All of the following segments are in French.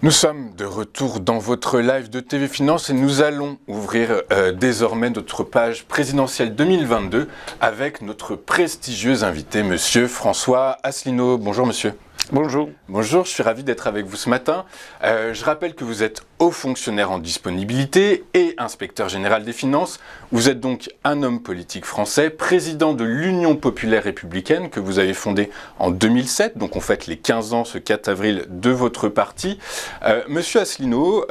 Nous sommes de retour dans votre live de TV Finance et nous allons ouvrir désormais notre page présidentielle 2022 avec notre prestigieux invité, monsieur François Asselineau. Bonjour monsieur. Bonjour. Bonjour, je suis ravi d'être avec vous ce matin. Je rappelle que vous êtes haut fonctionnaire en disponibilité et inspecteur général des finances. Vous êtes donc un homme politique français, président de l'Union populaire républicaine que vous avez fondée en 2007. Donc on fête les 15 ans ce 4 avril de votre parti. Monsieur Asselineau,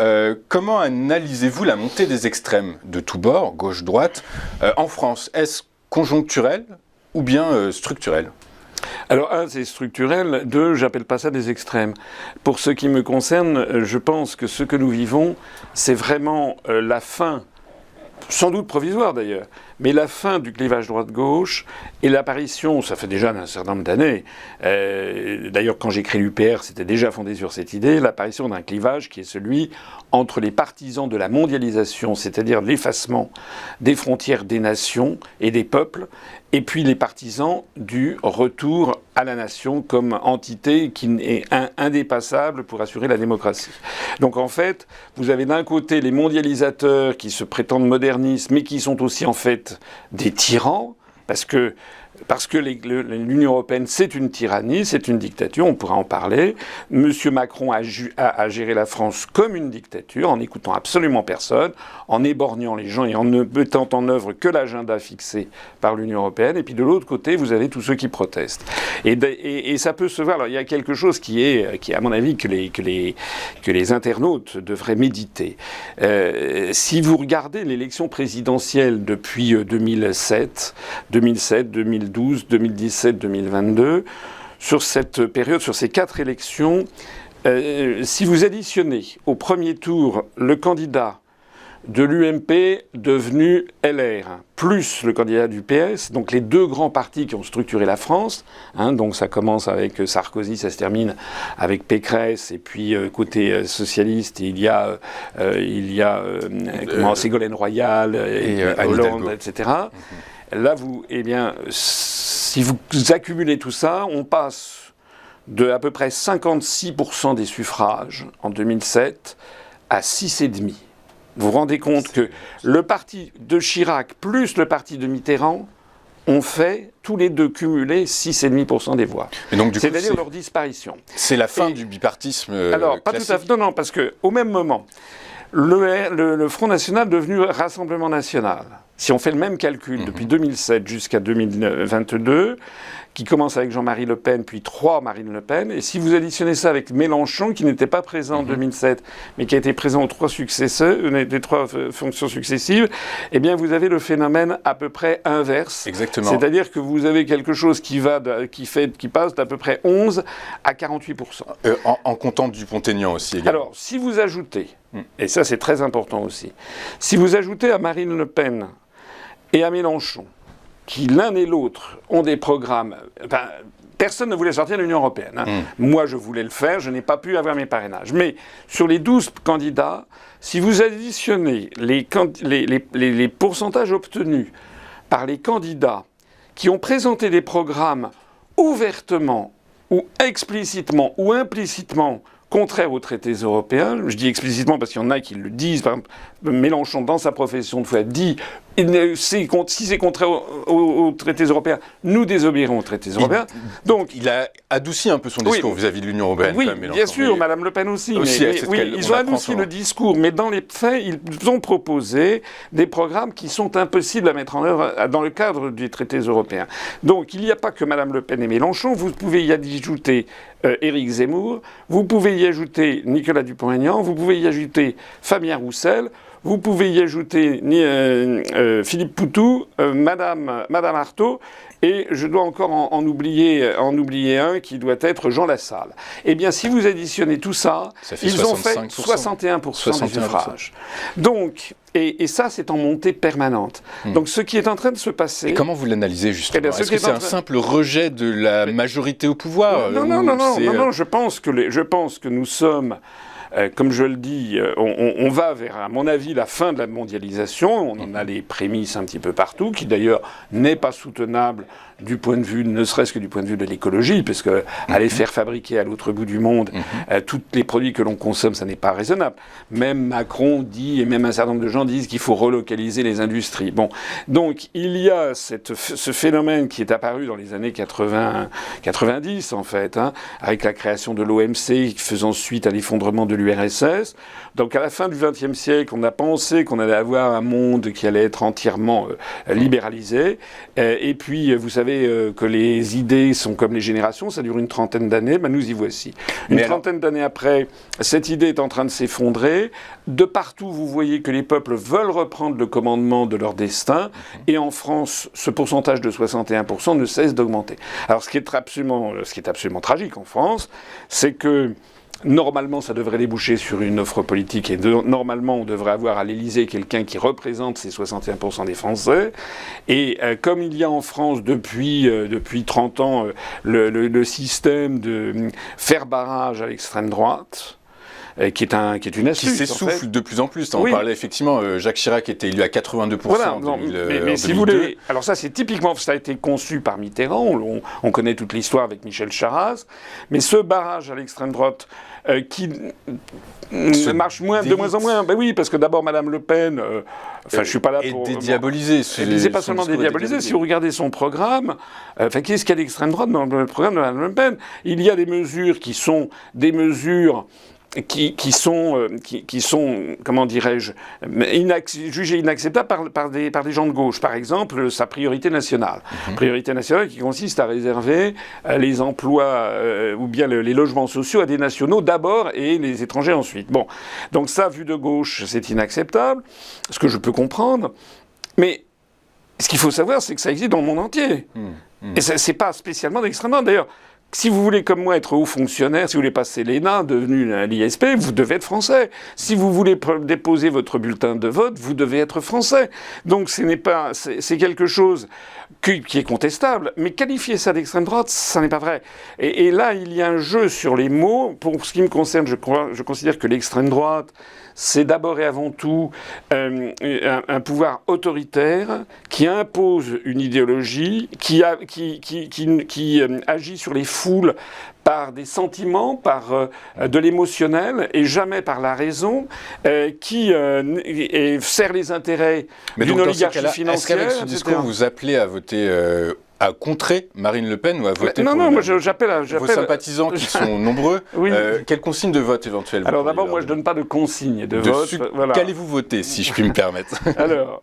comment analysez-vous la montée des extrêmes de tous bords, gauche-droite, en France? Est-ce conjoncturel ou bien structurel ? Alors, un, c'est structurel. Deux, j'appelle pas ça des extrêmes. Pour ce qui me concerne, je pense que ce que nous vivons, c'est vraiment la fin, sans doute provisoire d'ailleurs, mais la fin du clivage droite-gauche et l'apparition, ça fait déjà un certain nombre d'années, d'ailleurs quand j'ai créé l'UPR, c'était déjà fondé sur cette idée, l'apparition d'un clivage qui est celui entre les partisans de la mondialisation, c'est-à-dire l'effacement des frontières des nations et des peuples, et puis les partisans du retour à la nation comme entité qui est indépassable pour assurer la démocratie. Donc en fait, vous avez d'un côté les mondialisateurs qui se prétendent modernistes, mais qui sont aussi en fait des tyrans, parce que l'Union européenne, c'est une tyrannie, c'est une dictature, on pourra en parler. Monsieur Macron a géré la France comme une dictature, en n'écoutant absolument personne, en éborgnant les gens et en ne mettant en œuvre que l'agenda fixé par l'Union européenne. Et puis de l'autre côté, vous avez tous ceux qui protestent. Et ça peut se voir. Alors il y a quelque chose qui est à mon avis, que les internautes devraient méditer. Si vous regardez l'élection présidentielle depuis 2007, 2012, 2017, 2022, sur cette période, sur ces 4 élections, si vous additionnez au premier tour le candidat de l'UMP devenu LR, plus le candidat du PS, donc les deux grands partis qui ont structuré la France, donc ça commence avec Sarkozy, ça se termine avec Pécresse, et puis côté socialiste, il y a Ségolène Royal et Hollande, etc. Là, si vous accumulez tout ça, on passe de à peu près 56% des suffrages en 2007 à 6,5%. Vous vous rendez compte que le parti de Chirac plus le parti de Mitterrand ont fait tous les deux cumulés 6,5% des voix. C'est-à-dire leur disparition. C'est la fin du bipartisme alors, pas classique. tout à fait. Non, parce qu'au même moment, le Front National est devenu Rassemblement National. Si on fait le même calcul depuis 2007 jusqu'à 2022, qui commence avec Jean-Marie Le Pen, puis 3 Marine Le Pen, et si vous additionnez ça avec Mélenchon, qui n'était pas présent en 2007, mais qui a été présent aux 3 des 3 fonctions successives, eh bien vous avez le phénomène à peu près inverse. Exactement. C'est-à-dire que vous avez quelque chose qui passe d'à peu près 11 à 48%. En comptant Dupont-Aignan aussi également. Alors, si vous ajoutez, et ça c'est très important aussi, si vous ajoutez à Marine Le Pen et à Mélenchon, qui l'un et l'autre ont des programmes... Enfin, personne ne voulait sortir de l'Union européenne. Moi, je voulais le faire, je n'ai pas pu avoir mes parrainages. Mais sur les 12 candidats, si vous additionnez les pourcentages obtenus par les candidats qui ont présenté des programmes ouvertement ou explicitement ou implicitement contraire aux traités européens, je dis explicitement parce qu'il y en a qui le disent, par exemple, Mélenchon, dans sa profession de foi, dit si c'est contraire aux traités européens, nous désobéirons aux traiits européens. Donc, il a adouci un peu son discours vis-à-vis de l'Union européenne. Oui, quand même, bien sûr, Madame Le Pen aussi. Ils ont adouci le discours, mais dans les faits, ils ont proposé des programmes qui sont impossibles à mettre en œuvre dans le cadre des traités européens. Donc, il n'y a pas que Madame Le Pen et Mélenchon. Vous pouvez y ajouter Éric Zemmour, vous pouvez y ajouter Nicolas Dupont-Aignan, vous pouvez y ajouter Fabien Roussel, vous pouvez y ajouter Philippe Poutou, Madame Arthaud, et je dois encore en oublier un qui doit être Jean Lassalle. Eh bien, si vous additionnez tout ça, ils ont fait 61% des suffrages. Donc, et ça, c'est en montée permanente. Donc, ce qui est en train de se passer... Et comment vous l'analysez, justement ? Est-ce que c'est un simple rejet de la majorité au pouvoir ? Non, je pense que nous sommes... comme je le dis, on va vers, à mon avis, la fin de la mondialisation. On en a les prémices un petit peu partout, qui d'ailleurs n'est pas soutenable du point de vue, ne serait-ce que du point de vue de l'écologie, parce que aller faire fabriquer à l'autre bout du monde tous les produits que l'on consomme, ça n'est pas raisonnable. Même Macron dit, et même un certain nombre de gens disent qu'il faut relocaliser les industries. Bon, donc il y a ce phénomène qui est apparu dans les années 90 en fait, avec la création de l'OMC, faisant suite à l'effondrement de l'URSS. Donc à la fin du XXe siècle, on a pensé qu'on allait avoir un monde qui allait être entièrement libéralisé. Et puis, vous savez que les idées sont comme les générations, ça dure une trentaine d'années, ben nous y voici. Une trentaine d'années après, cette idée est en train de s'effondrer. De partout, vous voyez que les peuples veulent reprendre le commandement de leur destin. Et en France, ce pourcentage de 61% ne cesse d'augmenter. Alors, ce qui est absolument tragique en France, c'est que normalement, ça devrait déboucher sur une offre politique et normalement, on devrait avoir à l'Élysée quelqu'un qui représente ces 61% des Français. Et comme il y a en France depuis 30 ans le système de faire barrage à l'extrême droite, qui est une astuce. Qui s'essouffle de plus en plus. On parlait effectivement, Jacques Chirac était élu à 82% voilà, en 2000, mais si vous voulez, alors ça c'est typiquement, ça a été conçu par Mitterrand, on connaît toute l'histoire avec Michel Charasse, mais ce barrage à l'extrême droite qui marche de moins en moins. Ben oui, parce que d'abord Madame Le Pen, je suis pas là pour... Et dédiabolisé. C'est pas seulement dédiabolisé. Si vous regardez son programme, qu'est-ce qu'il y a d'extrême droite dans le programme de Madame Le Pen? Il y a des mesures qui sont des mesures qui sont, comment dirais-je, jugées inacceptables par des gens de gauche. Par exemple, sa priorité nationale. Priorité nationale qui consiste à réserver les emplois ou bien les logements sociaux à des nationaux d'abord et les étrangers ensuite. Bon, donc ça, vu de gauche, c'est inacceptable, ce que je peux comprendre. Mais ce qu'il faut savoir, c'est que ça existe dans le monde entier. Et c'est pas spécialement d'extrême droite. D'ailleurs, si vous voulez, comme moi, être haut fonctionnaire, si vous voulez passer l'ENA, devenu l'ISP, vous devez être français. Si vous voulez déposer votre bulletin de vote, vous devez être français. Donc c'est quelque chose qui est contestable. Mais qualifier ça d'extrême droite, ça n'est pas vrai. Et là, il y a un jeu sur les mots. Pour ce qui me concerne, je considère que l'extrême droite, c'est d'abord et avant tout un pouvoir autoritaire qui impose une idéologie, qui agit sur les foules par des sentiments, par de l'émotionnel et jamais par la raison, qui sert les intérêts d'une oligarchie financière. Est-ce qu'avec ce discours, vous appelez à voter à contrer Marine Le Pen ou à voter pour moi j'appelle vos sympathisants qui sont nombreux. Oui. Quelle consigne de vote éventuellement? Alors d'abord, moi je donne pas de consigne de vote. Voilà. Qu'allez-vous voter, si je puis me permettre? Alors,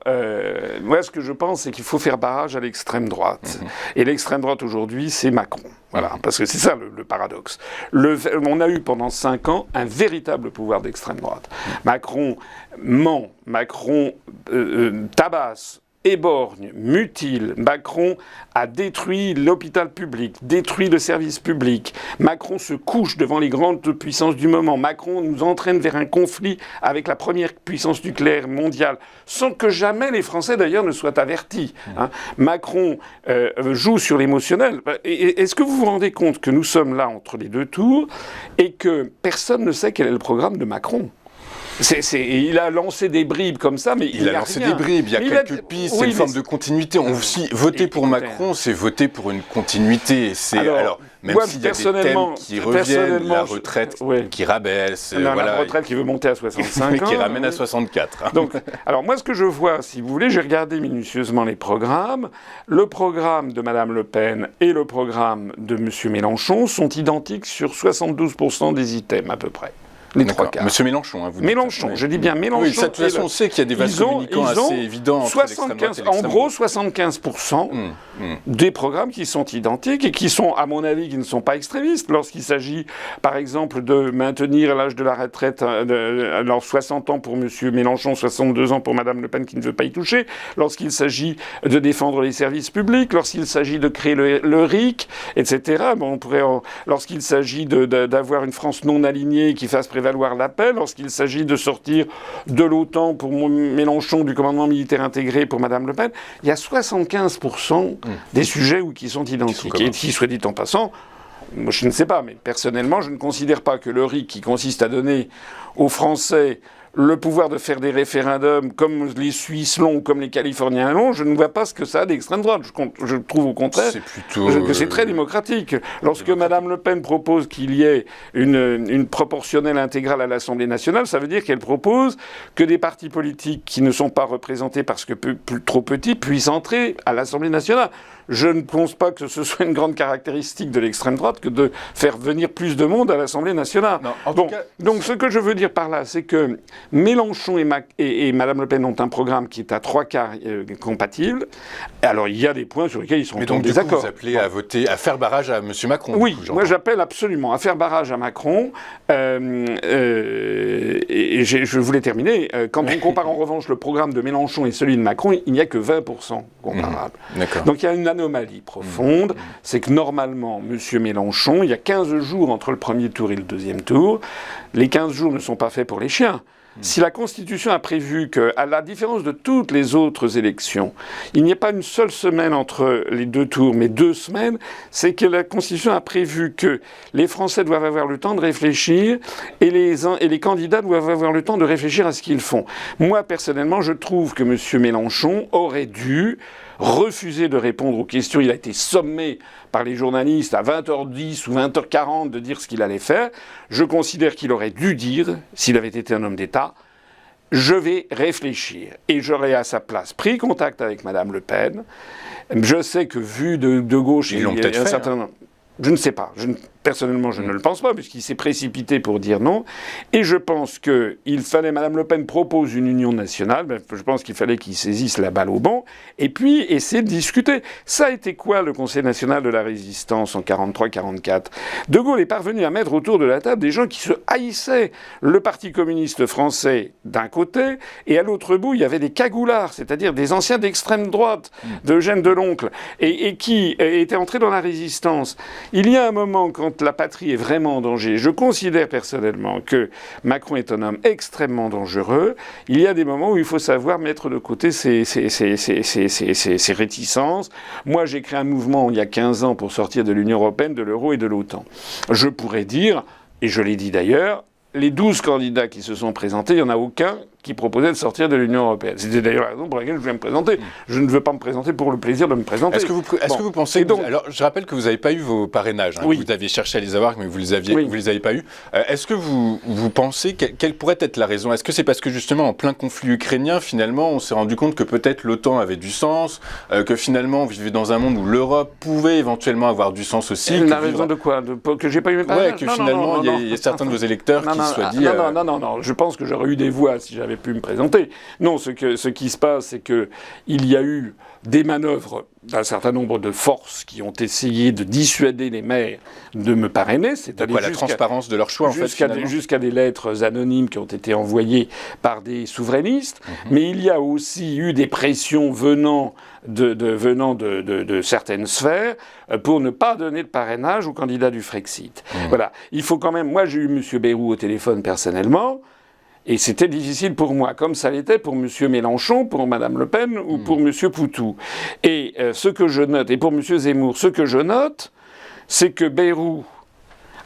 moi ce que je pense, c'est qu'il faut faire barrage à l'extrême droite. Et l'extrême droite aujourd'hui, c'est Macron. Voilà, parce que c'est ça le paradoxe. On a eu pendant 5 ans un véritable pouvoir d'extrême droite. Macron ment, Macron tabasse, éborgne, mutile. Macron a détruit l'hôpital public, détruit le service public. Macron se couche devant les grandes puissances du moment. Macron nous entraîne vers un conflit avec la première puissance nucléaire mondiale, sans que jamais les Français d'ailleurs ne soient avertis. Macron joue sur l'émotionnel. Est-ce que vous vous rendez compte que nous sommes là entre les deux tours et que personne ne sait quel est le programme de Macron? Il a lancé des bribes comme ça, mais il a lancé des bribes, il y a quelques pistes, c'est une forme de continuité. Voter pour Macron, c'est voter pour une continuité. Alors, même s'il y a des thèmes qui reviennent, la retraite qui rabaisse, la retraite qui veut monter à 65 ans. qui ramène à 64. Donc, alors moi, ce que je vois, si vous voulez, j'ai regardé minutieusement les programmes. Le programme de Madame Le Pen et le programme de Monsieur Mélenchon sont identiques sur 72% des items, à peu près. Les 3/4. Monsieur Mélenchon, vous dites. Mélenchon, je dis bien Mélenchon. Oui, de toute façon, on sait qu'il y a des vases communicants assez évidents entre l'extrême droite et l'extrême gauche. En gros, 75% des programmes qui sont identiques et qui sont, à mon avis, qui ne sont pas extrémistes. Lorsqu'il s'agit, par exemple, de maintenir l'âge de la retraite, alors 60 ans pour Monsieur Mélenchon, 62 ans pour Madame Le Pen qui ne veut pas y toucher. Lorsqu'il s'agit de défendre les services publics, lorsqu'il s'agit de créer le RIC, etc. Bon, lorsqu'il s'agit d'avoir une France non alignée qui fasse prévaloir la paix, lorsqu'il s'agit de sortir de l'OTAN pour Mélenchon, du commandement militaire intégré pour Madame Le Pen, il y a 75% des sujets qui sont identiques. Et qui, soit dit en passant, moi, je ne sais pas, mais personnellement, je ne considère pas que le RIC, qui consiste à donner aux Français le pouvoir de faire des référendums comme les Suisses l'ont, comme les Californiens l'ont, je ne vois pas ce que ça a d'extrême droite. Je trouve au contraire que c'est très démocratique. Lorsque Mme Le Pen propose qu'il y ait une proportionnelle intégrale à l'Assemblée nationale, ça veut dire qu'elle propose que des partis politiques qui ne sont pas représentés parce que trop petits puissent entrer à l'Assemblée nationale. Je ne pense pas que ce soit une grande caractéristique de l'extrême droite que de faire venir plus de monde à l'Assemblée nationale. Non, donc ce que je veux dire par là, c'est que Mélenchon et Mme Le Pen ont un programme qui est à 3/4 compatible. Alors il y a des points sur lesquels ils sont en désaccord. Vous appelez à voter, à faire barrage à M. Macron. Oui, moi j'appelle absolument à faire barrage à Macron. Et je voulais terminer. Quand on compare en revanche le programme de Mélenchon et celui de Macron, il n'y a que 20% comparable. Donc il y a une anomalie profonde, c'est que normalement, M. Mélenchon, il y a 15 jours entre le premier tour et le deuxième tour. Les 15 jours ne sont pas faits pour les chiens. Si la Constitution a prévu qu'à la différence de toutes les autres élections, il n'y ait pas une seule semaine entre les deux tours, mais 2 semaines, c'est que la Constitution a prévu que les Français doivent avoir le temps de réfléchir et les candidats doivent avoir le temps de réfléchir à ce qu'ils font. Moi, personnellement, je trouve que M. Mélenchon aurait dû refuser de répondre aux questions. Il a été sommé par les journalistes à 20h10 ou 20h40 de dire ce qu'il allait faire. Je considère qu'il aurait dû dire, s'il avait été un homme d'État, je vais réfléchir. Et j'aurais à sa place pris contact avec Mme Le Pen. Je sais que vu de gauche, il y a un certain nombre. Je ne sais pas. Personnellement, je ne le pense pas, puisqu'il s'est précipité pour dire non. Et je pense qu'il fallait, Mme Le Pen propose une union nationale, je pense qu'il fallait qu'il saisisse la balle au bon, et puis essayer de discuter. Ça a été quoi le Conseil national de la résistance en 43-44 ? De Gaulle est parvenu à mettre autour de la table des gens qui se haïssaient. Le Parti communiste français d'un côté, et à l'autre bout, il y avait des cagoulards, c'est-à-dire des anciens d'extrême droite, d'Eugène Deloncle, et qui étaient entrés dans la résistance. Il y a un moment, quand la patrie est vraiment en danger, je considère personnellement que Macron est un homme extrêmement dangereux. Il y a des moments où il faut savoir mettre de côté ses réticences. Moi, j'ai créé un mouvement il y a 15 ans pour sortir de l'Union européenne, de l'euro et de l'OTAN. Je pourrais dire, et je l'ai dit d'ailleurs, les 12 candidats qui se sont présentés, il n'y en a aucun qui proposait de sortir de l'Union européenne. C'était d'ailleurs la raison pour laquelle je voulais me présenter. Je ne veux pas me présenter pour le plaisir de me présenter. Est-ce que vous pensez... alors, je rappelle que vous n'avez pas eu vos parrainages. Hein. Oui. Vous aviez cherché à les avoir, mais vous les avez pas eus. Est-ce que vous pensez... Quelle pourrait être la raison ? Est-ce que c'est parce que, justement, en plein conflit ukrainien, finalement, on s'est rendu compte que peut-être l'OTAN avait du sens, que finalement, on vivait dans un monde où l'Europe pouvait éventuellement avoir du sens aussi. La raison de quoi ? Que j'ai pas eu mes parrainages ? Ouais, que finalement, il y a certains de vos électeurs qui se soient dit... Non. Je pense que j'aurais eu des voix si j'avais pu me présenter. Non, ce qui se passe, c'est qu'il y a eu des manœuvres d'un certain nombre de forces qui ont essayé de dissuader les maires de me parrainer. C'est-à-dire la transparence de leur choix, en fait, jusqu'à des lettres anonymes qui ont été envoyées par des souverainistes. Mais il y a aussi eu des pressions venant de certaines sphères pour ne pas donner de parrainage aux candidats du Frexit. Voilà. Il faut quand même... Moi, j'ai eu M. Bayrou au téléphone personnellement. Et c'était difficile pour moi, comme ça l'était pour M. Mélenchon, pour Mme Le Pen ou pour M. Poutou. Et ce que je note, et pour M. Zemmour, ce que je note, c'est que Bayrou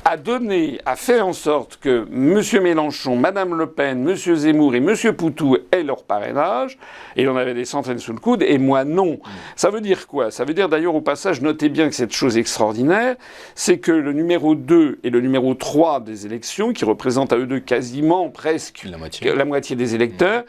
a fait en sorte que M. Mélenchon, Mme Le Pen, M. Zemmour et M. Poutou aient leur parrainage, et il en avait des centaines sous le coude, et moi non. Ça veut dire quoi ? Ça veut dire d'ailleurs au passage, notez bien que cette chose extraordinaire, c'est que le numéro 2 et le numéro 3 des élections, qui représentent à eux deux quasiment presque la moitié des électeurs,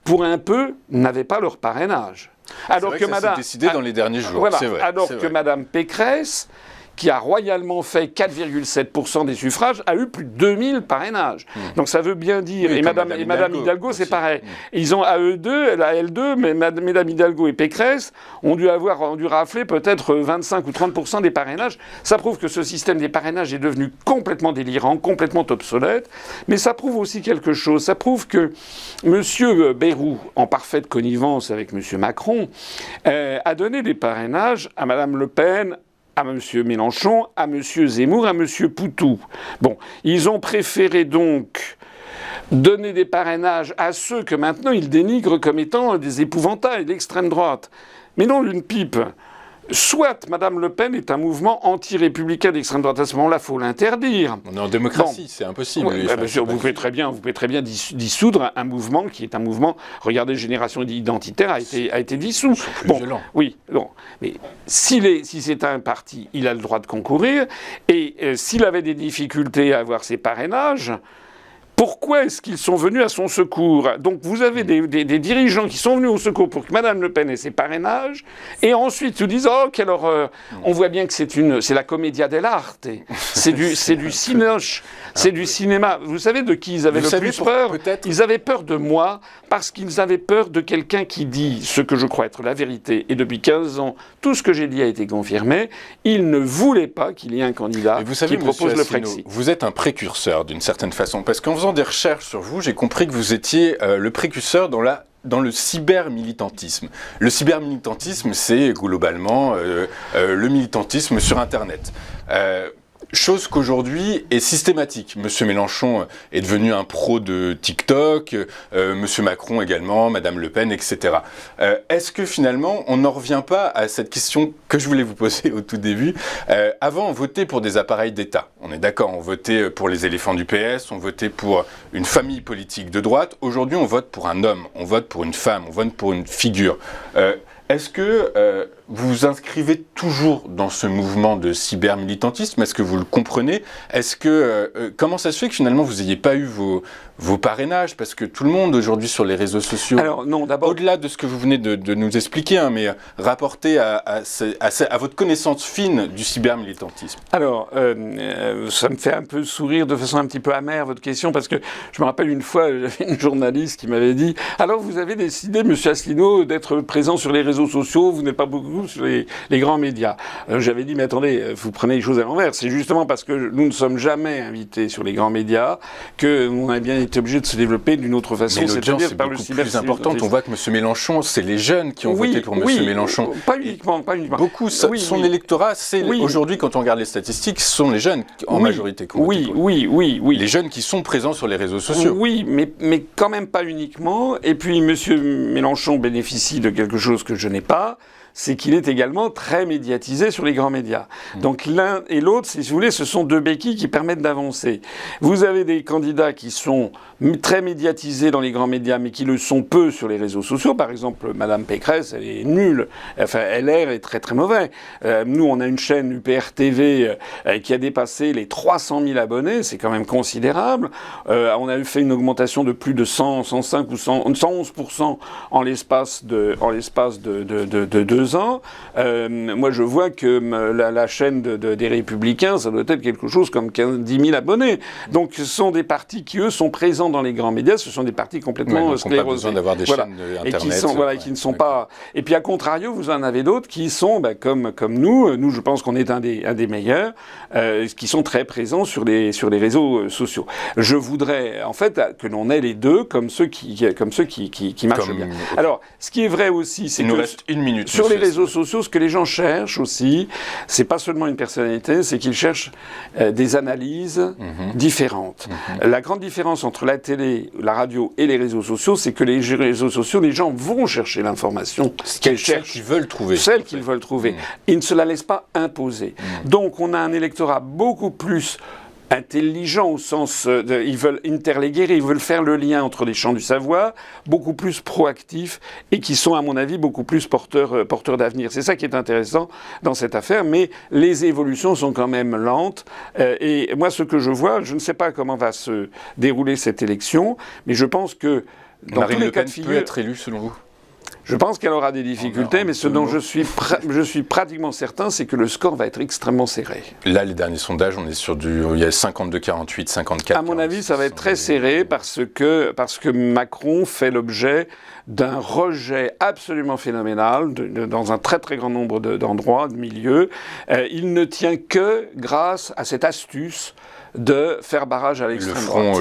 pour un peu, n'avaient pas leur parrainage. Alors que ça s'est décidé dans les derniers jours. Voilà, c'est vrai, alors que Mme Pécresse, qui a royalement fait 4,7% des suffrages, a eu plus de 2000 parrainages. Donc ça veut bien dire... Oui, et Mme Hidalgo, c'est pareil. Ils ont à eux deux, à L2, mais Mme Hidalgo et Pécresse ont dû rafler peut-être 25 ou 30% des parrainages. Ça prouve que ce système des parrainages est devenu complètement délirant, complètement obsolète. Mais ça prouve aussi quelque chose. Ça prouve que M. Bayrou, en parfaite connivence avec M. Macron, a donné des parrainages à Mme Le Pen, à M. Mélenchon, à M. Zemmour, à M. Poutou. Bon, ils ont préféré donc donner des parrainages à ceux que maintenant ils dénigrent comme étant des épouvantails d'extrême droite. Mais non, une pipe. soit Madame Le Pen est un mouvement anti-républicain d'extrême droite. À ce moment-là, il faut l'interdire. On est en démocratie, c'est impossible. Ouais, bien sûr, vous pouvez très bien dissoudre un mouvement qui est un mouvement. Regardez, Génération Identitaire a été dissous. Plus violent. Oui, bon. Mais si c'est un parti, il a le droit de concourir. Et s'il avait des difficultés à avoir ses parrainages, pourquoi est-ce qu'ils sont venus à son secours? Donc vous avez des dirigeants qui sont venus au secours pour que Mme Le Pen ait ses parrainages, et ensuite ils disent « Oh, quelle horreur !» On voit bien que c'est la commedia dell'arte, c'est du cinoche, c'est du cinéma. Vous savez de qui ils avaient le plus peur? Ils avaient peur de moi, parce qu'ils avaient peur de quelqu'un qui dit ce que je crois être la vérité. Et depuis 15 ans, tout ce que j'ai dit a été confirmé. Ils ne voulaient pas qu'il y ait un candidat qui propose le Frexit. Vous êtes un précurseur d'une certaine façon, parce qu'en faisant des recherches sur vous, j'ai compris que vous étiez le précurseur dans le cybermilitantisme. Le cybermilitantisme, c'est globalement le militantisme sur Internet. Chose qu'aujourd'hui est systématique. Monsieur Mélenchon est devenu un pro de TikTok, Monsieur Macron également, Madame Le Pen, etc. Est-ce que finalement, on n'en revient pas à cette question que je voulais vous poser au tout début? Avant, on votait pour des appareils d'État. On est d'accord, on votait pour les éléphants du PS, on votait pour une famille politique de droite. Aujourd'hui, on vote pour un homme, on vote pour une femme, on vote pour une figure. Est-ce que vous vous inscrivez toujours dans ce mouvement de cybermilitantisme? Est-ce que vous le comprenez? Est-ce que comment ça se fait que finalement vous n'ayez pas eu vos parrainages? Parce que tout le monde aujourd'hui sur les réseaux sociaux, alors, non, d'abord, au-delà de ce que vous venez de nous expliquer, hein, mais rapporté à votre connaissance fine du cybermilitantisme. Alors, ça me fait un peu sourire de façon un petit peu amère votre question, parce que je me rappelle une fois, j'avais une journaliste qui m'avait dit « Alors vous avez décidé, monsieur Asselineau, d'être présent sur les réseaux sociaux, vous n'êtes pas beaucoup sur les grands médias. » J'avais dit « Mais attendez, vous prenez les choses à l'envers. C'est justement parce que nous ne sommes jamais invités sur les grands médias qu'on a bien été obligé de se développer d'une autre façon, c'est-à-dire par le cyber. Plus importante. On voit que monsieur Mélenchon, c'est les jeunes qui ont voté pour monsieur Mélenchon. Pas uniquement. Beaucoup, son électorat, aujourd'hui, quand on regarde les statistiques, ce sont les jeunes en majorité. Oui. Les jeunes qui sont présents sur les réseaux sociaux. Oui, mais quand même pas uniquement. Et puis monsieur Mélenchon bénéficie de quelque chose que je n'ai pas, c'est qu'il est également très médiatisé sur les grands médias. Donc l'un et l'autre, si vous voulez, ce sont deux béquilles qui permettent d'avancer. Vous avez des candidats qui sont très médiatisés dans les grands médias, mais qui le sont peu sur les réseaux sociaux. Par exemple, Madame Pécresse, elle est nulle. Enfin, LR est très très mauvais. Nous, on a une chaîne UPR TV qui a dépassé les 300 000 abonnés. C'est quand même considérable. On a fait une augmentation de plus de 105 ou 111% en l'espace de 2 ans. Moi, je vois que la chaîne des Républicains, ça doit être quelque chose comme 10 000 abonnés. Donc, ce sont des partis qui, eux, sont présents dans les grands médias. Ce sont des partis complètement sclérosés. Pas besoin d'avoir des chaînes Internet. Qui ne sont pas... Et puis, à contrario, vous en avez d'autres qui sont, comme nous. Nous, je pense qu'on est un des meilleurs, qui sont très présents sur les réseaux sociaux. Je voudrais, en fait, que l'on ait les deux comme ceux qui marchent bien. Alors, ce qui est vrai aussi, c'est que... Il nous reste une minute. Sur les réseaux sociaux, ce que les gens cherchent aussi, c'est pas seulement une personnalité, c'est qu'ils cherchent des analyses différentes. La grande différence entre la télé, la radio et les réseaux sociaux, c'est que les réseaux sociaux, les gens vont chercher l'information qu'elles cherchent. Qu'ils veulent trouver. Celle qu'ils veulent trouver. Ils ne se la laissent pas imposer. Donc on a un électorat beaucoup plus intelligents au sens ils veulent interléguer, ils veulent faire le lien entre les champs du savoir, beaucoup plus proactifs et qui sont à mon avis beaucoup plus porteurs d'avenir. C'est ça qui est intéressant dans cette affaire, mais les évolutions sont quand même lentes et moi ce que je vois, je ne sais pas comment va se dérouler cette élection, mais je pense que dans tous les cas de figure, peut être élue selon vous? Je pense qu'elle aura des difficultés, mais ce dont je suis pratiquement certain, c'est que le score va être extrêmement serré. Là, les derniers sondages, on est sur il y a 52-48, 54. À mon avis, ça va être très serré parce que Macron fait l'objet d'un rejet absolument phénoménal dans un très très grand nombre d'endroits, de milieux. Il ne tient que grâce à cette astuce de faire barrage à l'extrême droite.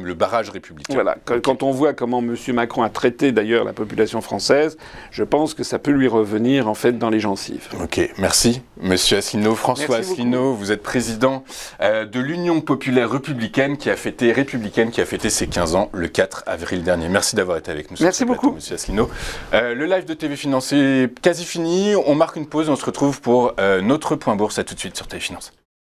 Le barrage républicain. Voilà. Quand on voit comment M. Macron a traité d'ailleurs la population française, je pense que ça peut lui revenir en fait dans les gencives. Ok, merci Monsieur Asselineau. François Asselineau, vous êtes président de l'Union populaire républicaine qui a fêté ses 15 ans le 4 avril dernier. Merci d'avoir été avec nous. Merci beaucoup Monsieur Asselineau. Le live de TV Finance est quasi fini. On marque une pause et on se retrouve pour notre point bourse. À tout de suite sur TV Finance.